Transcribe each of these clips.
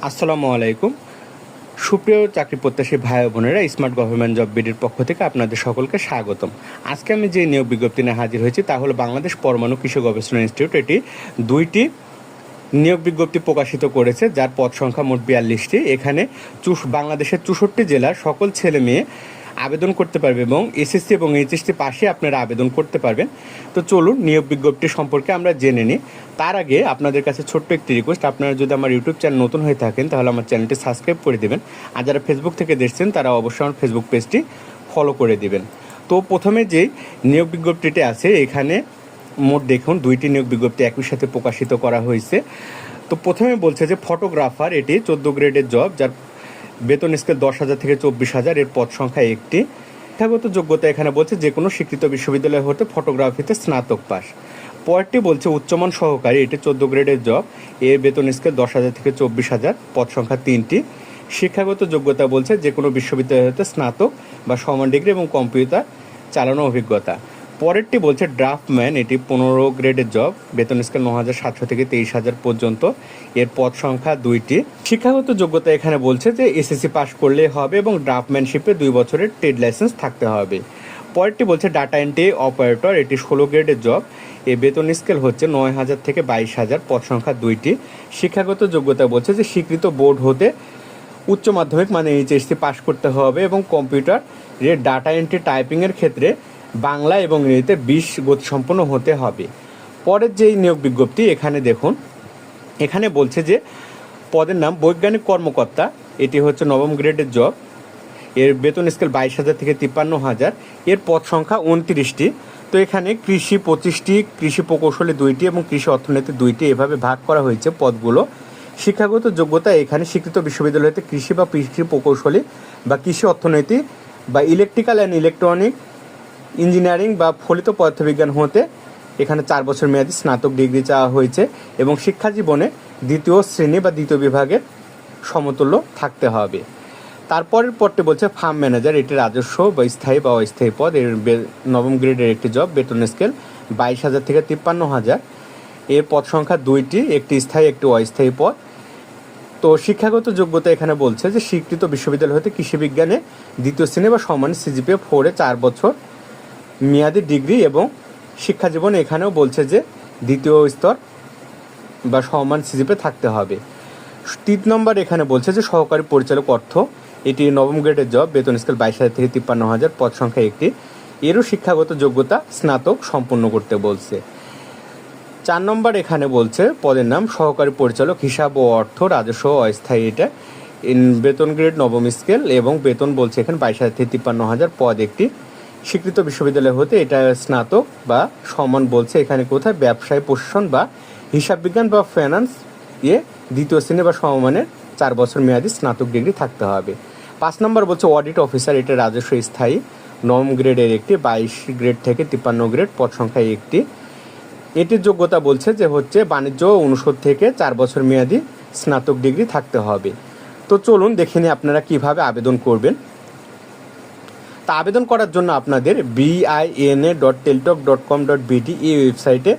আসসালামু আলাইকুম। সুপ্রিয় চাকরি প্রত্যাশী ভাই বোনেরা, স্মার্ট গভর্নমেন্ট জব বিডির পক্ষ থেকে আপনাদের সকলকে স্বাগতম। আজকে আমি যে নিয়োগ বিজ্ঞপ্তি নিয়ে হাজির হয়েছি তা হলো বাংলাদেশ পরমাণু কৃষি গবেষণা ইনস্টিটিউট। এটি 2টি নিয়োগ বিজ্ঞপ্তি প্রকাশিত করেছে, যার পদ সংখ্যা মোট 42টি। এখানে বাংলাদেশের 64 জেলার সকল ছেলে মেয়ে আবেদন করতে পারবে এবং এসএসসি এবং এইচএসসি পাশে আপনারা আবেদন করতে পারবেন। তো চলুন নিয়োগ বিজ্ঞপ্তি সম্পর্কে আমরা জেনে নিই। তার আগে আপনাদের কাছে ছোট্ট একটি রিকোয়েস্ট, আপনারা যদি আমার ইউটিউব চ্যানেল নতুন হয়ে থাকেন তাহলে আমার চ্যানেলটি সাবস্ক্রাইব করে দেবেন, আর যারা ফেসবুক থেকে দেখছেন তারা অবশ্যই আমার ফেসবুক পেজটি ফলো করে দেবেন। তো প্রথমে যে নিয়োগ বিজ্ঞপ্তিটি আছে, এখানে মোট দেখুন 2টি নিয়োগ বিজ্ঞপ্তি একই সাথে প্রকাশিত করা হয়েছে। তো প্রথমে বলছে যে ফটোগ্রাফার, এটি 14 গ্রেডের জব, যার বেতন স্কেল 10,000 থেকে 24,000, এর পদ সংখ্যা 1টি। শিক্ষাগত যোগ্যতা এখানে বলছে যে কোনো স্বীকৃত বিশ্ববিদ্যালয় হতে ফটোগ্রাফিতে স্নাতক পাস। পরেরটি বলছে উচ্চমান সহকারী, এটি 14 গ্রেডের জব, এর বেতন স্কেল 10,000 থেকে 24,000, পদ সংখ্যা 3টি। শিক্ষাগত যোগ্যতা বলছে যে কোনো বিশ্ববিদ্যালয় হতে স্নাতক বা সমান ডিগ্রি এবং কম্পিউটার চালানো অভিজ্ঞতা। পরেরটি বলছে ড্রাফটম্যান, এটি 15 গ্রেডের জব, বেতন স্কেল 9,700 থেকে 23,000 পর্যন্ত, এর পদ সংখ্যা 2টি। শিক্ষাগত যোগ্যতা এখানে বলছে যে এসএসসি পাস করলে হবে এবং ড্রাফটম্যানশিপে 2 বছরের ট্রেড লাইসেন্স থাকতে হবে। পরেরটি বলছে ডাটা এন্ট্রি অপারেটর, এটি 16 গ্রেডের জব, এর বেতন স্কেল হচ্ছে 9,000 থেকে 22,000, পদ সংখ্যা 2টি। শিক্ষাগত যোগ্যতা বলছে যে স্বীকৃত বোর্ড হতে উচ্চ মাধ্যমিক মানে এইচএসসি পাস করতে হবে এবং কম্পিউটার এর ডাটা এন্ট্রি টাইপিংয়ের ক্ষেত্রে বাংলা এবং ইংরেজিতে 20 গতিসম্পন্ন হতে হবে। পরের যেই নিয়োগ বিজ্ঞপ্তি এখানে দেখুন, এখানে বলছে যে পদের নাম বৈজ্ঞানিক কর্মকর্তা, এটি হচ্ছে 9ম গ্রেডের জব, এর বেতন স্কেল 22,000 থেকে 53,000, এর পদ সংখ্যা 29টি। তো এখানে কৃষি 25টি, কৃষি প্রকৌশলী 2টি এবং কৃষি অর্থনীতি 2টি, এভাবে ভাগ করা হয়েছে পদগুলো। শিক্ষাগত যোগ্যতা এখানে স্বীকৃত বিশ্ববিদ্যালয় হতে কৃষি বা কৃষি প্রকৌশলী বা কৃষি অর্থনীতি বা ইলেকট্রিক্যাল অ্যান্ড ইলেকট্রনিক ইঞ্জিনিয়ারিং বা ফলিত পদার্থবিজ্ঞান হতে এখানে 4 বছর মেয়াদী স্নাতক ডিগ্রি চাওয়া হয়েছে এবং শিক্ষা জীবনে 2য় শ্রেণী বা 2য় বিভাগের সমতুল্য থাকতে হবে। তারপরের পদটি বলছে ফার্ম ম্যানেজার, এটি রাজস্ব বা স্থায়ী বা অস্থায়ী পদ, এর 9ম গ্রেডের একটি জব, বেতন স্কেল 22,000 থেকে 53,000, এর পদ সংখ্যা 2টি, একটি স্থায়ী একটি অস্থায়ী পদ। তো শিক্ষাগত যোগ্যতা এখানে বলছে যে স্বীকৃত বিশ্ববিদ্যালয় হতে কৃষি বিজ্ঞানে 2য় শ্রেণী বা সমান সিজিপিএ 4-এ 4 বছর মেয়াদি ডিগ্রি এবং শিক্ষা জীবন এখানেও বলছে যে 2য় স্তর বা সমান সিজিপিএ থাকতে হবে। 3 নম্বর এখানে বলছে যে সহকারী পরিচালক অর্থ, এটি 9ম গ্রেডের জব, বেতন স্কেল 22,000 থেকে 53,000, পদ সংখ্যা 1টি, এরও শিক্ষাগত যোগ্যতা স্নাতক সম্পন্ন করতে বলছে। 4 নম্বর এখানে বলছে পদের নাম সহকারী পরিচালক হিসাব ও অর্থ, রাজস্ব অস্থায়ী, এটা বেতন গ্রেড 9ম স্কেল এবং বেতন বলছে এখানে 22,000 থেকে 53,000, পদ 1টি। স্বীকৃত বিশ্ববিদ্যালয় হতে এটা স্নাতক বা সমান বলছে এখানে কোথায় ব্যবসায় প্রশাসন বা হিসাব বিজ্ঞান বা ফাইন্যান্স 2য় শ্রেণী বা সমমানের 4 বছর মেয়াদী স্নাতক ডিগ্রি থাকতে হবে। 5 নম্বর বলছে অডিট অফিসার, এটা রাজস্ব স্থায়ী, 9ম গ্রেডের একটি, 22 গ্রেড থেকে 53 গ্রেড, পদ সংখ্যা 1টি। এটির যোগ্যতা বলছে যে হচ্ছে বাণিজ্য অনুষদ থেকে 4 বছর মেয়াদী স্নাতক ডিগ্রি থাকতে হবে। তো চলুন দেখে নিই আপনারা কীভাবে আবেদন করবেন। তা আবেদন করার জন্য আপনাদের bina.teltok.com.bt এই ওয়েবসাইটে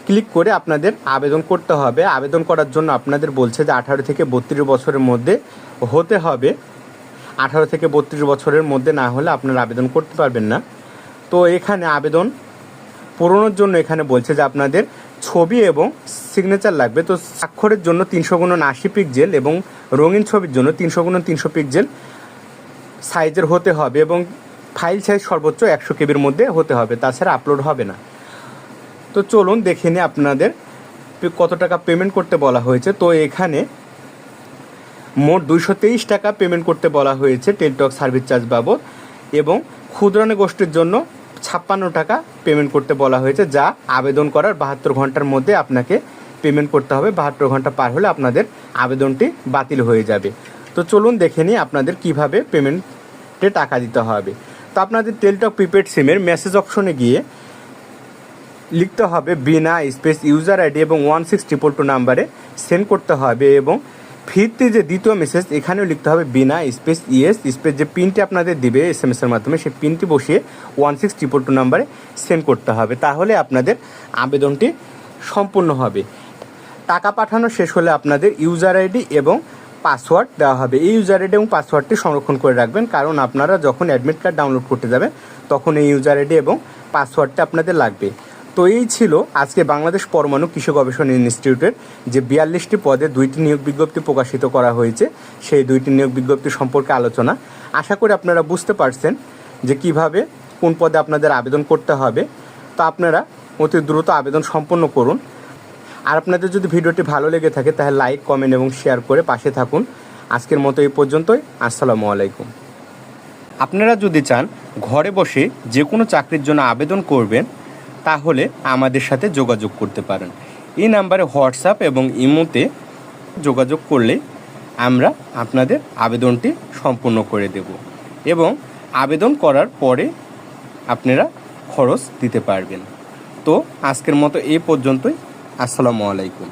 ক্লিক করে আপনাদের আবেদন করতে হবে। আবেদন করার জন্য আপনাদের বলছে যে 18 থেকে 32 বছরের মধ্যে হতে হবে। 18 থেকে 32 বছরের মধ্যে না হলে আপনারা আবেদন করতে পারবেন না। তো এখানে আবেদন পূরণের জন্য এখানে বলছে যে আপনাদের ছবি এবং সিগনেচার লাগবে। তো স্বাক্ষরের জন্য 300x80 পিক্সেল এবং রঙিন ছবির জন্য 300x300 পিক্সেল সাইজের হতে হবে এবং ফাইল সাইজ সর্বোচ্চ 100 কেবির মধ্যে হতে হবে, তাছাড়া আপলোড হবে না। তো চলুন দেখে নিই আপনাদের কত টাকা পেমেন্ট করতে বলা হয়েছে। তো এখানে মোট 223 টাকা পেমেন্ট করতে বলা হয়েছে টেলটক সার্ভিস চার্জ বাবদ এবং ক্ষুদ্রাণী গোষ্ঠীর জন্য 56 টাকা পেমেন্ট করতে বলা হয়েছে, যা আবেদন করার 72 ঘন্টার মধ্যে আপনাকে পেমেন্ট করতে হবে। 72 ঘন্টা পার হলে আপনাদের আবেদনটি বাতিল হয়ে যাবে। তো চলুন দেখে নিই আপনাদের কিভাবে পেমেন্টে টাকা দিতে হবে। তো আপনাদের টেলটক প্রিপেড সিমের মেসেজ অপশনে গিয়ে লিখতে হবে বিনা স্পেস ইউজার আইডি এবং 1622 নাম্বারে সেন্ড করতে হবে এবং ফিরতে যে 2য় মেসেজ এখানেও লিখতে হবে বিনা স্পেস ইএস স্পেস যে পিনটি আপনাদের দিবে SMS-এর মাধ্যমে সেই পিনটি বসিয়ে 1622 নাম্বারে সেন্ড করতে হবে। তাহলে আপনাদের আবেদনটি সম্পূর্ণ হবে। টাকা পাঠানো শেষ হলে আপনাদের ইউজার আইডি এবং পাসওয়ার্ড দেওয়া হবে। এই ইউজার আইডি এবং পাসওয়ার্ডটি সংরক্ষণ করে রাখবেন, কারণ আপনারা যখন অ্যাডমিট কার্ড ডাউনলোড করতে যাবেন তখন এই ইউজার আইডি এবং পাসওয়ার্ডটা আপনাদের লাগবে। তো এই ছিল আজকে বাংলাদেশ পরমাণু কৃষি গবেষণা ইনস্টিটিউটের যে 42টি পদে 2টি নিয়োগ বিজ্ঞপ্তি প্রকাশিত করা হয়েছে, সেই 2টি নিয়োগ বিজ্ঞপ্তি সম্পর্কে আলোচনা। আশা করি আপনারা বুঝতে পারছেন যে কিভাবে কোন পদে আপনাদের আবেদন করতে হবে। তো আপনারা অতি দ্রুত আবেদন সম্পন্ন করুন। আর আপনাদের যদি ভিডিওটি ভালো লেগে থাকে তাহলে লাইক, কমেন্ট এবং শেয়ার করে পাশে থাকুন। আজকের মতো এই পর্যন্তই। আসসালামু আলাইকুম। আপনারা যদি চান ঘরে বসে যে কোনো চাকরির জন্য আবেদন করবেন, তাহলে আমাদের সাথে যোগাযোগ করতে পারেন। এই নাম্বারে হোয়াটসঅ্যাপ এবং ইমোতে যোগাযোগ করলে আমরা আপনাদের আবেদনটি সম্পূর্ণ করে দেব এবং আবেদন করার পরে আপনারা খরচ দিতে পারবেন। তো আজকের মতো এই পর্যন্তই। আসসালামু আলাইকুম।